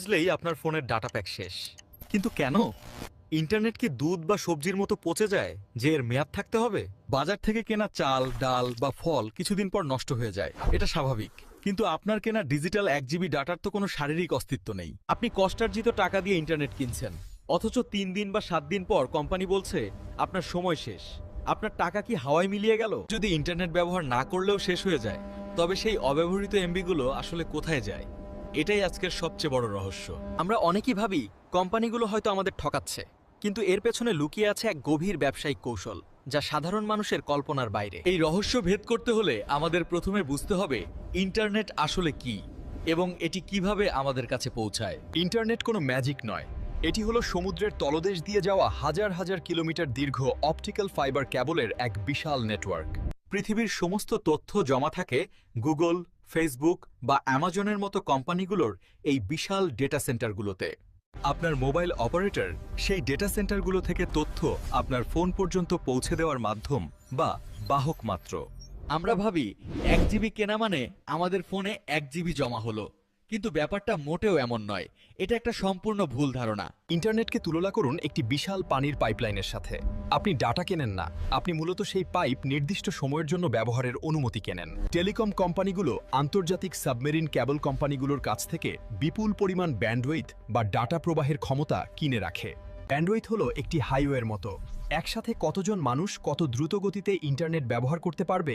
বাজলেই আপনার ফোনের data pack শেষ। কিন্তু কেন? ইন্টারনেট কি দুধ বা সবজির মতো পচে যায় যে এর মেয়াদ থাকতে হবে? বাজার থেকে কেনা চাল, ডাল বা ফল কিছুদিন পর নষ্ট হয়ে যায়, এটা স্বাভাবিক। কিন্তু আপনার কেনা ডিজিটাল 1 জিবি ডাটার তো কোনো শারীরিক অস্তিত্ব নেই। আপনি কষ্টার্জিত টাকা দিয়ে ইন্টারনেট কিনছেন, অথচ 3 দিন বা 7 দিন পর কোম্পানি বলছে আপনার সময় শেষ। আপনার টাকা কি হাওয়ায় মিলিয়ে গেল? যদি ইন্টারনেট ব্যবহার না করলেও শেষ হয়ে যায়, তবে সেই অব্যবহৃত এমবিগুলো আসলে কোথায় যায়? এটাই আজকের সবচেয়ে বড় রহস্য। আমরা অনেকেই ভাবি কোম্পানিগুলো হয়তো আমাদের ঠকাচ্ছে, কিন্তু এর পেছনে লুকিয়ে আছে এক গভীর ব্যবসায়িক কৌশল যা সাধারণ মানুষের কল্পনার বাইরে। এই রহস্য ভেদ করতে হলে আমাদের প্রথমে বুঝতে হবে ইন্টারনেট আসলে কি এবং এটি কিভাবে আমাদের কাছে পৌঁছায়। ইন্টারনেট কোনো ম্যাজিক নয়, এটি হলো সমুদ্রের তলদেশ দিয়ে যাওয়া হাজার হাজার কিলোমিটার দীর্ঘ অপটিক্যাল ফাইবার ক্যাবলের এক বিশাল নেটওয়ার্ক। পৃথিবীর সমস্ত তথ্য জমা থাকে গুগল, ফেসবুক বা অ্যামাজনের মতো কোম্পানিগুলোর এই বিশাল ডেটা সেন্টারগুলোতে। আপনার মোবাইল অপারেটর সেই ডেটা সেন্টারগুলো থেকে তথ্য আপনার ফোন পর্যন্ত পৌঁছে দেওয়ার মাধ্যম বা বাহক মাত্র। আমরা ভাবি 1 জিবি কেনা মানে আমাদের ফোনে 1 জিবি জমা হলো, কিন্তু ব্যাপারটা মোটেও এমন নয়। এটা একটা সম্পূর্ণ ভুল ধারণা। ইন্টারনেটকে তুলনা করুন একটি বিশাল পানির পাইপলাইনের সাথে। আপনি ডাটা কেনেন না, আপনি মূলত সেই পাইপ নির্দিষ্ট সময়ের জন্য ব্যবহারের অনুমতি কেনেন। টেলিকম কোম্পানিগুলো আন্তর্জাতিক সাবমেরিন ক্যাবল কোম্পানিগুলোর কাছ থেকে বিপুল পরিমাণ ব্যান্ডউইথ বা ডাটা প্রবাহের ক্ষমতা কিনে রাখে। ব্যান্ডউইথ হলো একটি হাইওয়ের মতো, একসাথে কতজন মানুষ কত দ্রুত গতিতে ইন্টারনেট ব্যবহার করতে পারবে